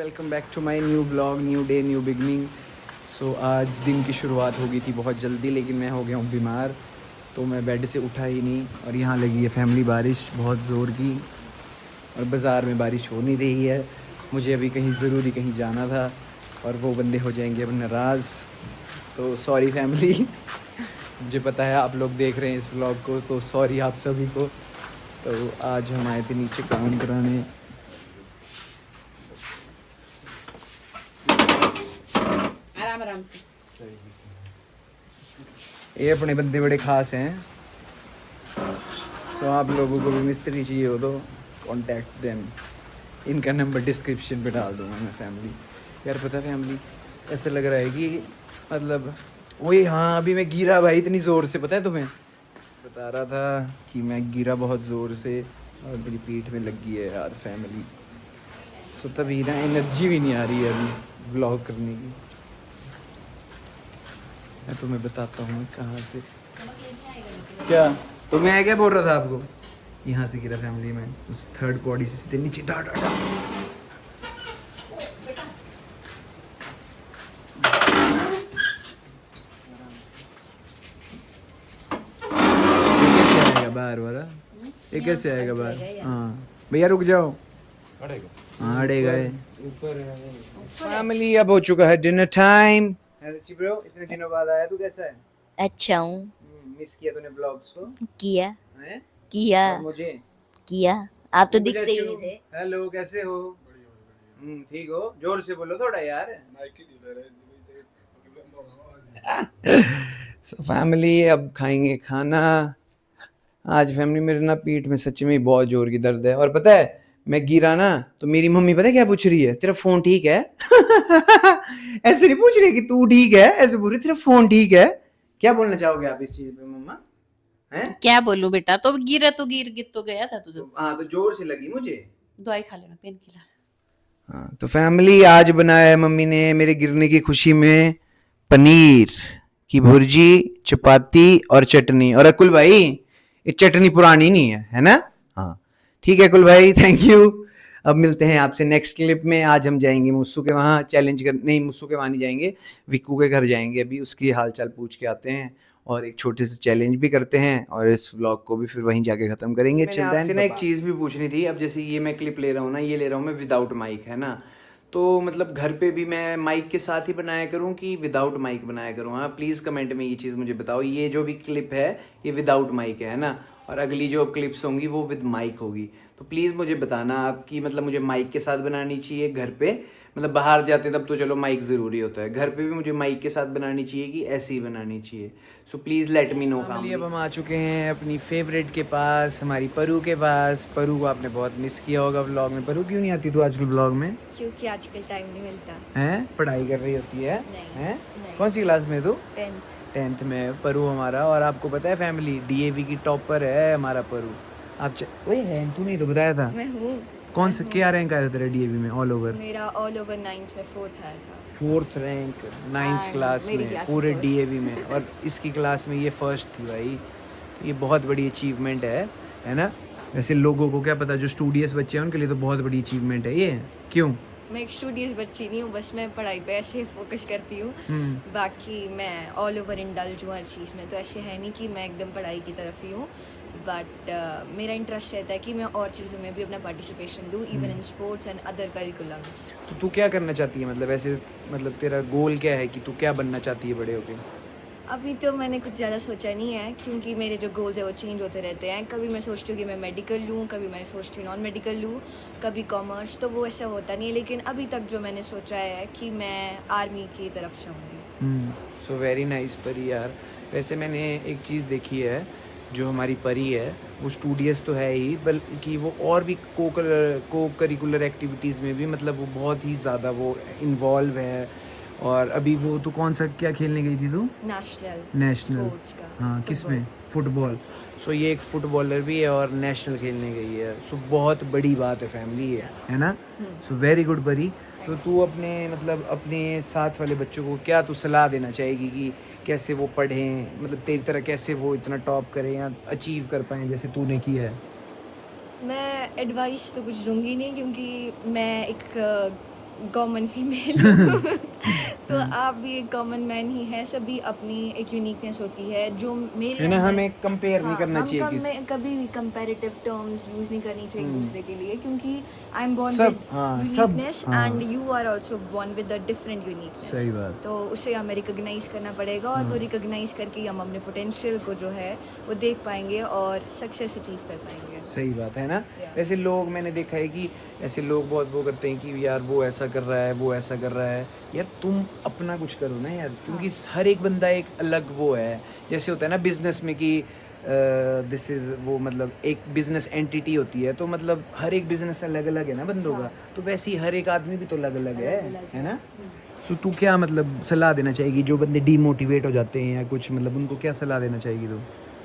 Welcome back to my new blog, new day, new beginning. So आज दिन की शुरुआत हो गई थी बहुत जल्दी, लेकिन मैं हो गया हूँ बीमार, तो मैं बेड से उठा ही नहीं। और यहाँ लगी है फैमिली बारिश बहुत ज़ोर की, और बाज़ार में बारिश हो नहीं रही है। मुझे अभी कहीं ज़रूरी कहीं जाना था, और वो बंदे हो जाएंगे अब नाराज़, तो सॉरी फैमिली। मुझे पता है आप लोग देख रहे हैं इस व्लॉग को, तो सॉरी आप सभी को। तो आज हम आए थे नीचे काम कराने। आराम से। ये अपने बंदे बड़े खास हैं। सो आप लोगों को भी मिस्त्री चाहिए हो तो कांटेक्ट देम। इनका नंबर डिस्क्रिप्शन पे डाल दूंगा मैं फैमिली। यार पता फैमिली, ऐसा लग रहा है कि मतलब वही, हाँ अभी मैं गिरा भाई इतनी ज़ोर से, पता है तुम्हें? बता रहा था कि मैं गिरा बहुत ज़ोर से और मेरी पीठ में लग गई है यार फैमिली। सो तभी ना एनर्जी भी नहीं आ रही है अभी व्लॉग करने की। मैं तुम्हें बताता हूँ कहाँ से। क्या तो मैं क्या बोल रहा था आपको, यहाँ से गिरा फैमिली में, उस थर्ड बॉडी से सीधे नीचे डा डा डा। ये कैसे आएगा बाहर वाला? ये कैसे आएगा बाहर? हाँ भैया रुक जाओ। हाँ अड़ेगा ये। फैमिली अब हो चुका है डिनर टाइम। ब्रो इतने दिनों बाद आया, तू कैसा है? अच्छा हूँ। मिस किया तूने ब्लॉग्स को? किया हैं? किया और मुझे किया। आप तो दिखते ही नहीं थे। हेलो कैसे हो? ठीक हो? जोर से बोलो थोड़ा यार। फैमिली अब खाएंगे खाना। आज फैमिली मेरे ना पीठ में सच में ही बहुत जोर की दर्द है, और पता है मैं गिरा ना तो मेरी मम्मी पता है क्या पूछ रही है? तेरा फोन ठीक है? ऐसे नहीं पूछ रही कि तू ठीक है, ऐसे पूछ रही तेरा फोन ठीक है। क्या बोलना चाहोगे आप इस चीज पे मम्मा? हैं? क्या बोलूं बेटा, तो गिर तो गया था तू। हाँ तो जोर से लगी मुझे। दवाई खा लेना, पेन किलर। हाँ तो फैमिली आज बनाया है मम्मी ने मेरे गिरने की खुशी में पनीर की भुर्जी, चपाती और चटनी। और अकुल भाई ये चटनी पुरानी नहीं है, है ना? हाँ ठीक है अकुल भाई, थैंक यू। अब मिलते हैं आपसे नेक्स्ट क्लिप में। आज हम जाएंगे मुस्सू के वहाँ चैलेंज कर, नहीं मुस्सू के वहाँ नहीं जाएंगे, विक्कू के घर जाएंगे। अभी उसकी हालचाल पूछ के आते हैं और एक छोटे से चैलेंज भी करते हैं, और इस व्लॉग को भी फिर वहीं जाके खत्म करेंगे। चलते हैं। एक चीज़ भी पूछनी थी। अब जैसे ये मैं क्लिप ले रहा हूँ ना, ये ले रहा हूँ मैं विदाउट माइक, है ना? तो मतलब घर पे भी मैं माइक के साथ ही बनाया करूँ कि विदाउट माइक बनाया करूँ? हाँ प्लीज़ कमेंट में ये चीज़ मुझे बताओ। ये जो भी क्लिप है ये विदाउट माइक है ना, और अगली जो क्लिप्स होंगी वो विद माइक होगी। तो प्लीज़ मुझे बताना आपकी, मतलब मुझे माइक के साथ बनानी चाहिए घर पे, मतलब बाहर जाते तब तो चलो माइक ज़रूरी होता है, घर पे भी मुझे माइक के साथ बनानी चाहिए कि ऐसे ही बनानी चाहिए? So please let me know family. अब हम आ चुके हैं अपनी फेवरेट के पास, हमारी परू के पास। परू को आपने बहुत मिस किया होगा व्लॉग में। परू क्यों नहीं आती तू आजकल व्लॉग में? क्योंकि आजकल टाइम नहीं मिलता हैं? पढ़ाई कर रही होती है? नहीं, हैं? नहीं। कौन सी क्लास में तू? 10th। 10th में परू हमारा। और आपको पता है फैमिली, डीएवी की टॉपर है हमारा परू। आप ओए है, तू नहीं तो बताया था? मैं हूँ। कौन सा क्या रैंक आया तेरा डीएवी में ऑल ओवर? मेरा ऑल ओवर 9th में 4th आया था। 4th rank 9th And class मेरी में क्लास में पूरे first। डीएवी में, और इसकी क्लास में ये फर्स्ट थी भाई। ये बहुत बड़ी अचीवमेंट है ना? वैसे लोगों को क्या पता, जो स्टूडियस बच्चे हैं उनके लिए तो बहुत बड़ी अचीवमेंट है ये। क्यों? मैं एक स्टूडियस बच्ची नहीं हूँ, बस मैं पढ़ाई पे ऐसे फोकस करती हूँ। बाकी मैं ऑल ओवर इंडल्ज हूँ हर चीज़ में, तो ऐसे है नहीं कि मैं एकदम पढ़ाई की तरफ ही हूँ। बट मेरा इंटरेस्ट रहता है कि मैं और चीज़ों में भी अपना पार्टिसिपेशन दूँ, even in sports and other curriculums. तो तू क्या करना चाहती है, मतलब ऐसे, मतलब तेरा गोल क्या है कि तू क्या बनना चाहती है बड़े होके? अभी तो मैंने कुछ ज़्यादा सोचा नहीं है, क्योंकि मेरे जो गोल्स है वो चेंज होते रहते हैं। कभी मैं सोचती हूँ कि मैं मेडिकल लूँ, कभी मैं सोचती हूँ नॉन मेडिकल लूँ, कभी कॉमर्स, तो वो ऐसा होता नहीं है। लेकिन अभी तक जो मैंने सोचा है कि मैं आर्मी की तरफ जाऊँगी। सो वेरी नाइस परी यार। वैसे मैंने एक चीज़ देखी है, जो हमारी परी है वो स्टूडियस तो है ही, बल्कि वो और भी को करिकुलर एक्टिविटीज़ में भी, मतलब वो बहुत ही ज़्यादा वो इन्वॉल्व है। और अभी वो तो कौन सा क्या खेलने गई थी तू? नेशनल स्पोर्ट्स का। हाँ किसमें? फुटबॉल। सो ये एक फुटबॉलर भी है और नेशनल खेलने गई है। सो बहुत बड़ी बात है फैमिली, है ना? सो वेरी गुड परी। तो तू अपने, मतलब अपने साथ वाले बच्चों को क्या तू सलाह देना चाहेगी कि कैसे वो पढ़ें, मतलब तेरी तरह कैसे वो इतना टॉप करें या अचीव कर पाएँ जैसे तूने किया है? मैं एडवाइस तो कुछ दूंगी नहीं, क्योंकि मैं एक कॉमन फीमेल तो आप भी एक कॉमन मैन ही है. सभी अपनी एक यूनिकनेस होती है जो मेरे है ना, अंदर- हमें कंपेयर नहीं हाँ, करना हम चाहिए किसी कभी भी कंपैरेटिव टर्म्स यूज नहीं करनी चाहिए एक दूसरे के लिए, क्योंकि आई एम बोर्न सब, विद हाँ, सब, यूनिकनेस हाँ. And you are also born with a different uniqueness. सही बात. तो उसे हमें रिकॉग्नाइज करना पड़ेगा और वो रिकॉग्नाइज करके ही हम अपने पोटेंशियल को जो है वो देख पाएंगे और सक्सेस अचीव कर पाएंगे. सही बात है ना. Yeah. ऐसे लोग मैंने देखा है कि ऐसे लोग बहुत वो करते हैं कि यार वो ऐसा कर रहा है, वो ऐसा कर रहा है. यार तुम अपना कुछ करो ना यार, क्योंकि हर एक बंदा एक अलग वो है. जैसे होता है ना बिजनेस में कि दिस इज वो, मतलब एक बिजनेस एंटिटी होती है, तो मतलब हर एक बिजनेस अलग अलग है ना बंदों का. तो वैसे ही हर एक आदमी भी तो अलग अलग है ना. सो तू क्या मतलब सलाह देना चाहेगी जो बंदे डीमोटिवेट हो जाते हैं या कुछ, मतलब उनको क्या सलाह देना चाहेगी तू?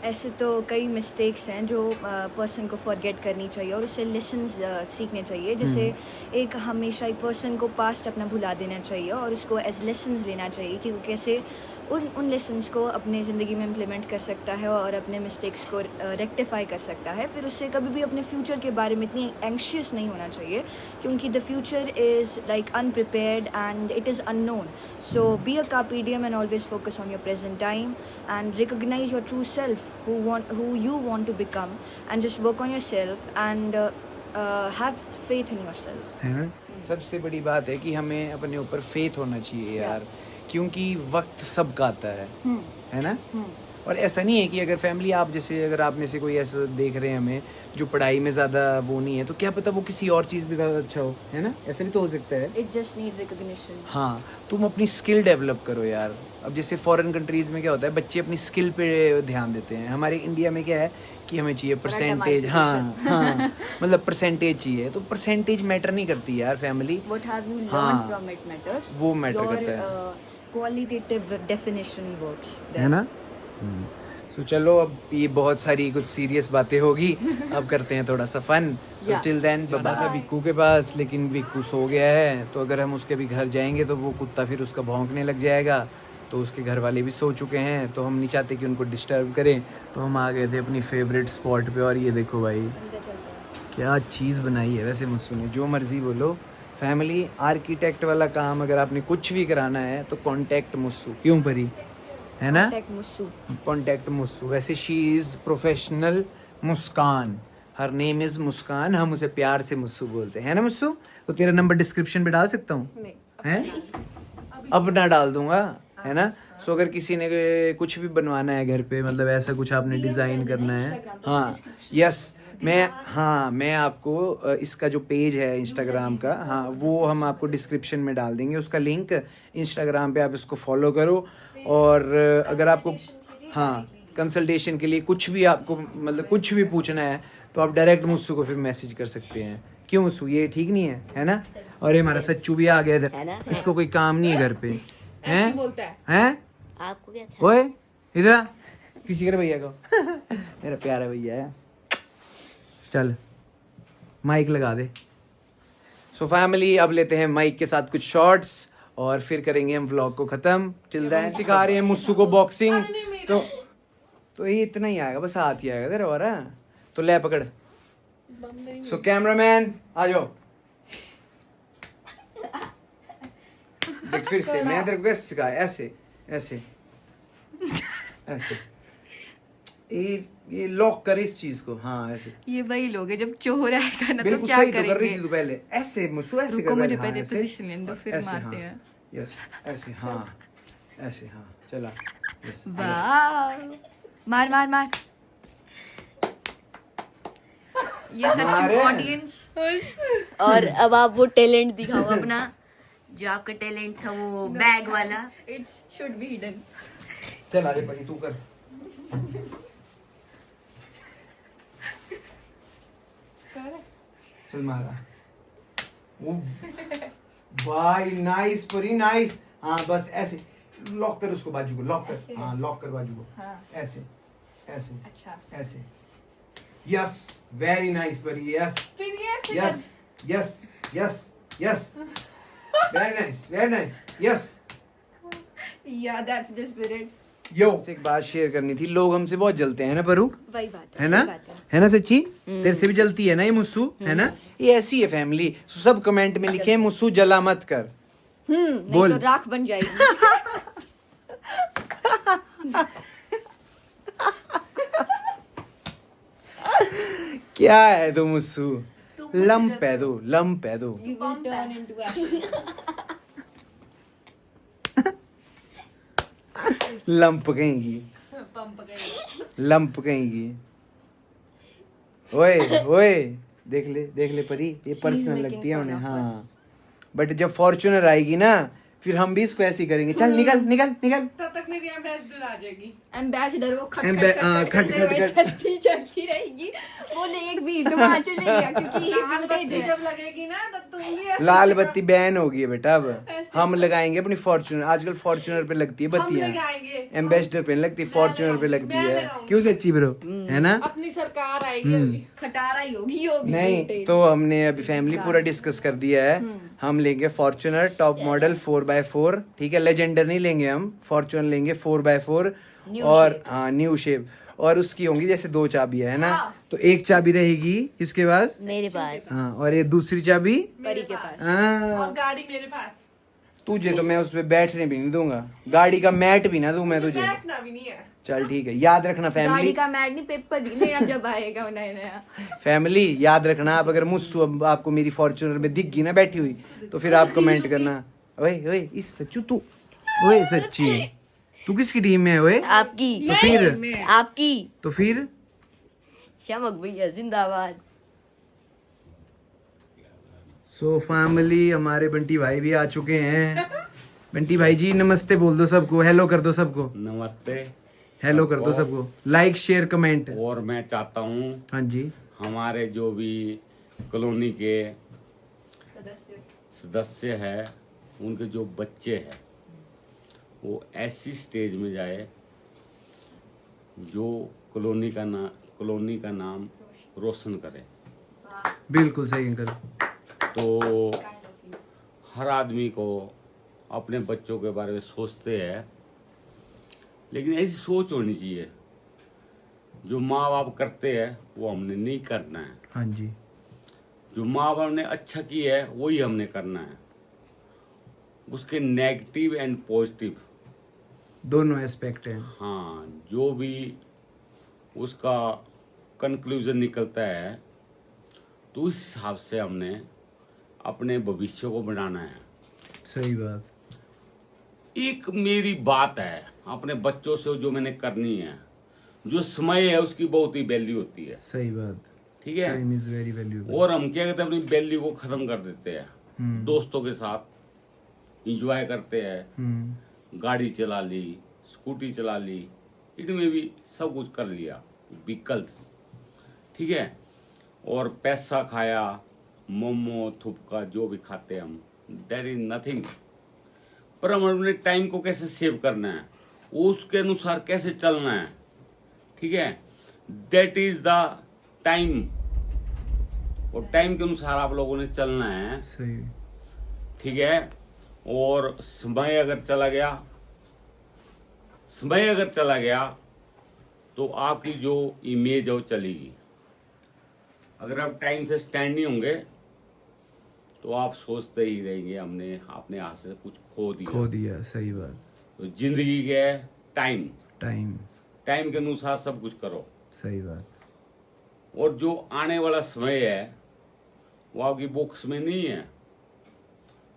ऐसे तो कई मिस्टेक्स हैं जो पर्सन को फॉरगेट करनी चाहिए और उससे लेसन्स सीखने चाहिए. जैसे एक हमेशा एक पर्सन को पास्ट अपना भुला देना चाहिए और उसको एज लेसन्स लेना चाहिए कि वो कैसे उन लेसन्स को अपने ज़िंदगी में इम्प्लीमेंट कर सकता है और अपने मिस्टेक्स को रेक्टिफाई कर सकता है. फिर उससे कभी भी अपने फ्यूचर के बारे में इतनी एंग्शियस नहीं होना चाहिए, क्योंकि the future is like unprepared and it is unknown. So be a carpe diem and always focus on your present time and recognise your true self who you want to become and just work on yourself and have faith in yourself. है ना. सबसे बड़ी बात है कि हमें अपने ऊपर फेथ होना चाहिए यार, क्योंकि वक्त सबका आता है ना. और ऐसा नहीं है कि अगर फैमिली आप जैसे, अगर आप में से कोई ऐसा देख रहे हैं हमें जो पढ़ाई में ज़्यादा वो नहीं है, तो क्या पता वो किसी और चीज़ में ज़्यादा अच्छा हो, है ना. ऐसा भी तो हो सकता है. It just need recognition. हाँ, तुम अपनी स्किल डेवलप करो यार. अब जैसे फॉरेन कंट्रीज में क्या होता है, बच्चे अपनी स्किल पे ध्यान देते हैं. हमारे इंडिया में क्या है कि हमें चाहिए परसेंटेज. हाँ हाँ, मतलब परसेंटेज चाहिए, तो परसेंटेज मैटर नहीं करती यार family. What have you learned हाँ, from it matters. वो मैटर Your करता है. qualitative definition works there. है ना. सो चलो, अब ये बहुत सारी कुछ सीरियस बातें होगी, अब करते हैं थोड़ा सा फन. सो Yeah. टिल देन बाबा था विक्कू के पास, लेकिन विक्कू सो गया है, तो अगर हम उसके भी घर जाएंगे तो वो कुत्ता फिर उसका भौंकने लग जाएगा. तो उसके घर वाले भी सो चुके हैं, तो हम नहीं चाहते कि उनको डिस्टर्ब करें. तो हम आ गए थे अपनी फेवरेट स्पॉट पे, और ये देखो भाई अंदर चलते हैं. क्या चीज़ बनाई है. वैसे मुझसे ने जो मर्जी बोलो, फैमिली आर्किटेक्ट वाला काम अगर आपने कुछ भी कराना है तो कॉन्टैक्ट मुस्सू. क्यों परी, है ना. Contact Musu. कॉन्टैक्ट मुस्सू. वैसे she is professional Muskan. Her name is Muskan, हम उसे प्यार से मुस्सू बोलते हैं ना मुस्सू. तो तेरा नंबर डिस्क्रिप्शन में डाल सकता हूँ, नहीं. हैं? अब ना डाल दूंगा, है ना. सो अगर किसी ने कुछ भी बनवाना है घर पे, मतलब ऐसा कुछ आपने डिज़ाइन करना है, हाँ यस, मैं आपको इसका जो पेज है इंस्टाग्राम का, हाँ वो हम आपको डिस्क्रिप्शन में डाल देंगे उसका लिंक. इंस्टाग्राम पे आप इसको फॉलो करो. और अगर आपको कंसल्टेशन के लिए कुछ भी आपको मतलब कुछ भी पूछना है, तो आप डायरेक्ट मुझसे को फिर मैसेज कर सकते हैं. क्यों मुझसू, ये ठीक नहीं है ना. और ये हमारा सच्चू भी आ गया इधर, इसको कोई काम नहीं है घर पे, हैं हैं. आपको क्या था? ओए इधर आ, किसी कर भैया को मेरा प्यारा भैया है. चल माइक लगा दे. सो फैमिली, अब लेते हैं माइक के साथ कुछ शॉर्ट्स और फिर करेंगे हम व्लॉग को खत्म. चिल रहा है, सिखा रहे हैं मुस्सू को बॉक्सिंग. तो ये इतना ही आएगा, बस हाथ ही आएगा तेरा. और तो ले पकड़. सो कैमरामैन आ जाओ. देख फिर से मैं तेरे को कैसे सिखाया, ऐसे ऐसे ऐसे. ये लॉक कर इस चीज को. हाँ ऐसे. ये वही लोग हैं जब चोर आएगा ना तो बिल्कुल क्या सही तो कर रही करेंगे. थी तू पहले. ऐसे मुस्सू ऐसे रुको कर. मुझे हाँ, पहले ऐसे. पोजीशन लेने दो फिर ऐसे, मारते हाँ. हैं. यस ऐसे. हाँ ऐसे. हाँ चला. यस. वाह, मार मार मार. ये मारे. सच्चू ऑडियंस. और अब आप वो टैलेंट दिखाओ अपना, जो आपका टैलेंट था वो बैग वाला. It's should be hidden. चल आगे परी तू कर. चल मारा. भाई नाइस परी नाइस. हाँ बस ऐसे लॉक कर उसको, बाजू को लॉक कर. हाँ लॉक कर बाजू को. हाँ. ऐसे ऐसे अच्छा. ऐसे. यस वेरी नाइस परी. यस फिर ये ऐसे yes yes yes yes. Very nice. Yes. Yeah, that's the spirit. यो से एक बात शेयर करनी थी, लोग हमसे बहुत जलते हैं ना परू, वही बात है ना, सही बात है। है ना सच्ची, तेरे से भी जलती है ना ये मुस्सू, है ना, ये ऐसी है फैमिली। सब कमेंट में लिखे मुस्सू जला मत कर। नहीं बोल। तो राख बन जाएगी। क्या है तू मुस्सू, लंप है तू, लंप है तू। You will turn into ashes. Lump कहेंगी, लंप कहेंगी। ओए ओए, देख ले परी, ये She is पर्सनल making लगती है fun उन्हें। of हाँ, us. बट जब फॉर्च्यूनर आएगी ना, फिर हम भी इसको ऐसे ही करेंगे। चल निकल निकल निकल। तब तक मेरी एम्बेसडर आ जाएगी। एम्बेसडर वो खट, खट, खट। चलती रहेगी। बोले एक वीर तो वहाँ चले गया क्योंकि ये लाल विंटेज बत्ती है। जब लगेगी ना तब तुम भी ऐसे लाल बत्ती बैन होगी है बेटा, अब हम लगाएंगे अपनी फॉर्च्यूनर। आजकल फॉर्च्यूनर पे लगती है हम बत्तियां, लगाएंगे। एम्बेसडर पे नहीं लगती, फॉर्च्यूनर पे लगती मैं है। लगाऊंगी। क्यों सच्ची ब्रो, है ना। अपनी सरकार आएगी अभी। खटारा ही होगी ये भी नहीं vintage। तो हमने अभी फैमिली पूरा डिस्कस कर दिया है, हम लेंगे फॉर्च्यूनर टॉप मॉडल 4x4, ठीक है। लेजेंडर नहीं लेंगे हम, फॉर्च्यूनर लेंगे 4x4 और हाँ न्यू शेप। और उसकी होंगी जैसे 2 चाबियां, है ना, तो एक चाबी रहेगी किसके पास, मेरे पास, हाँ, और ये दूसरी चाबी परी के पास। हाँ। और गाड़ी मेरे पास। तुझे तो मैं उस पे बैठने भी नहीं दूंगा, गाड़ी का मैट भी ना दूं मैं तुझे। बैठना भी नहीं है। चल ठीक है, याद रखना गाड़ी फैमिली, का मैट नहीं, पेपर भी नया जब आएगा नया नया। फैमिली याद रखना। आप अगर मुस्सू अब आपको मेरी फॉर्च्यूनर में दिख गई ना बैठी हुई, तो फिर आप कमेंट करना, ओए ओए इस सच्चू तू, ओए सच्ची तू किसकी टीम में है ओए, आपकी, तो फिर आपकी तो फिर शमक भैया जिंदाबाद। सो फैमिली हमारे बंटी भाई भी आ चुके हैं। बंटी भाई जी नमस्ते बोल दो सबको, हेलो कर दो सबको, नमस्ते। हेलो कर दो सबको, लाइक शेयर कमेंट। और मैं चाहता हूँ हाँ जी, हमारे जो भी कॉलोनी के सदस्य हैं, उनके जो बच्चे हैं, वो ऐसी स्टेज में जाए जो कॉलोनी का नाम रोशन करे। बिल्कुल सही अंकल। तो हर आदमी को अपने बच्चों के बारे में सोचते हैं, लेकिन ऐसी सोच होनी चाहिए जो माँ बाप करते हैं वो हमने नहीं करना है। हाँ जी, जो माँ बाप ने अच्छा किया है वही हमने करना है। उसके नेगेटिव एंड पॉजिटिव दोनों एस्पेक्ट हैं। हाँ, जो भी उसका कंक्लूजन निकलता है, तो उस हिसाब से हमने अपने भविष्य को बनाना है। सही बात। एक मेरी बात है अपने बच्चों से जो मैंने करनी है, जो समय है उसकी बहुत ही वैल्यू होती है, सही बात, ठीक है। Time is very valuable. और हम क्या कहते हैं, अपनी वैल्यू को खत्म कर देते हैं। दोस्तों के साथ इंजॉय करते हैं, गाड़ी चला ली, स्कूटी चला ली, इनमें भी सब कुछ कर लिया, व्हीकल्स, ठीक है। और पैसा खाया, मोमो थुपका जो भी खाते हैं हम, देयर इज नथिंग। पर हम अपने टाइम को कैसे सेव करना है, उसके अनुसार कैसे चलना है, ठीक है। That is the time. और टाइम के अनुसार आप लोगों ने चलना है, सही। ठीक है। और समय अगर चला गया तो आपकी जो इमेज है वो चलेगी। अगर आप टाइम से स्टैंड नहीं होंगे तो आप सोचते ही रहेंगे हमने अपने हाथ से कुछ खो दिया। सही बात। तो जिंदगी के टाइम टाइम के अनुसार सब कुछ करो। सही बात। और जो आने वाला समय है वो आपकी बुक्स में नहीं है,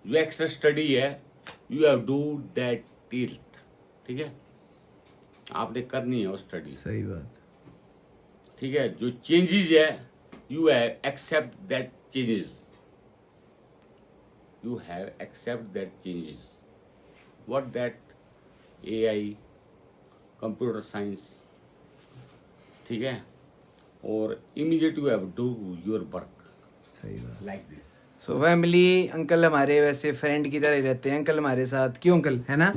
जो एक्स्ट्रा स्टडी है, you have do that tilt, ठीक है। आपने करनी है वो स्टडी, सही बात। ठीक है। जो चेंजेस है, you have accept that changes, you have accept that changes, what that AI, computer science, ठीक है। और immediate you have do your work सही बात। like this। So family uncle हमारे वैसे फ्रेंड की तरह ही रहते हैं अंकल हमारे साथ, क्यों अंकल, है ना।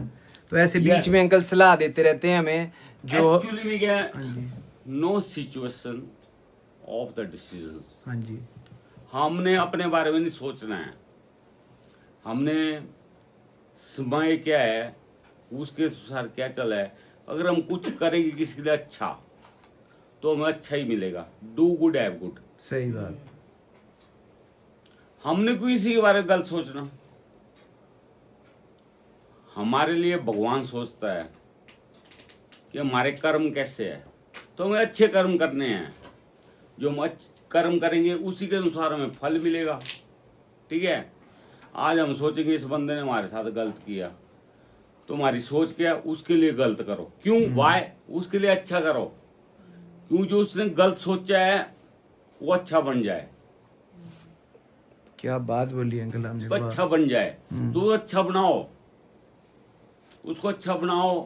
तो ऐसे बीच Yes. में अंकल सलाह देते रहते हैं हमें जो एक्चुअली में क्या, हाँ जी, no situation of the decisions. हाँ जी, हमने अपने बारे में नहीं सोचना है, हमने समय क्या है उसके अनुसार क्या चला है, अगर हम कुछ करेंगे किसी के लिए अच्छा तो हमें अच्छा ही मिलेगा। Do good have good. सही बात। हमने कोई इसी के बारे में गलत सोचना। हमारे लिए भगवान सोचता है कि हमारे कर्म कैसे है, तो हमें अच्छे कर्म करने हैं। जो हम कर्म करेंगे उसी के अनुसार हमें फल मिलेगा। ठीक है, आज हम सोचेंगे इस बंदे ने हमारे साथ गलत किया, तो हमारी सोच क्या है, उसके लिए गलत करो। क्यों? वाई? उसके लिए अच्छा करो। क्यों? जो उसने गलत सोचा है वो अच्छा बन जाए। क्या बात बोली अंकल आपने। उसको अच्छा बन जाए तो अच्छा बनाओ, उसको अच्छा बनाओ।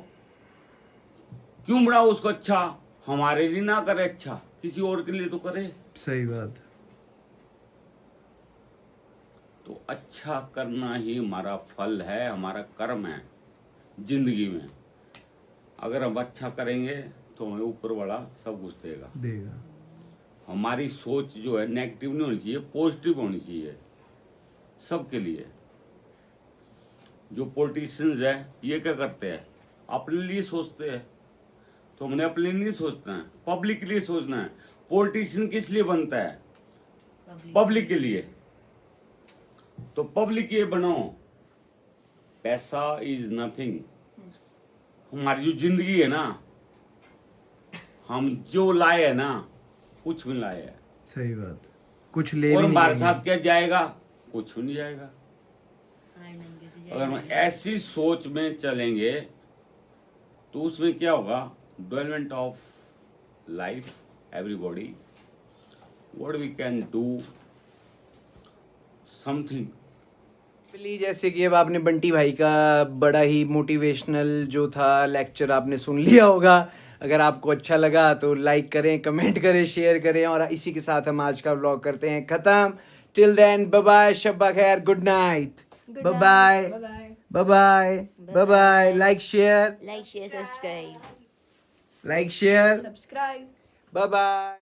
क्यों बनाओ उसको अच्छा? हमारे लिए ना करे अच्छा, किसी और के लिए तो करे। सही बात। तो अच्छा करना ही हमारा फल है, हमारा कर्म है जिंदगी में। अगर हम अच्छा करेंगे तो हमें ऊपर वाला सब कुछ देगा। हमारी सोच जो है नेगेटिव नहीं होनी चाहिए, पॉजिटिव होनी चाहिए सबके लिए। जो पॉलिटिशियंस है ये क्या करते हैं, अपने लिए सोचते हैं। तो हमने अपने लिए नहीं सोचना है, पब्लिक के लिए सोचना है। पॉलिटिशियन किस लिए बनता है? पब्लिक के लिए। तो पब्लिक ये बनो। पैसा इज नथिंग। हमारी जो जिंदगी है ना, हम जो लाए है ना, कुछ भी लाए है। सही बात। कुछ ले और भी हमारे नहीं साथ क्या जाएगा? कुछ भी नहीं जाएगा। अगर हम ऐसी सोच में चलेंगे तो उसमें क्या होगा? Development of life, everybody, what we can do something. जैसे कि अब आपने बंटी भाई का बड़ा ही मोटिवेशनल जो था लेक्चर आपने सुन लिया होगा। अगर आपको अच्छा लगा तो लाइक करें, कमेंट करें, शेयर करें। और इसी के साथ हम आज का व्लॉग करते हैं खत्म। टिल देन बाय बाय, शब्बा खैर, good night, bye bye, bye bye, bye bye. Like share, Like, share, subscribe. Like share, Subscribe. Bye bye.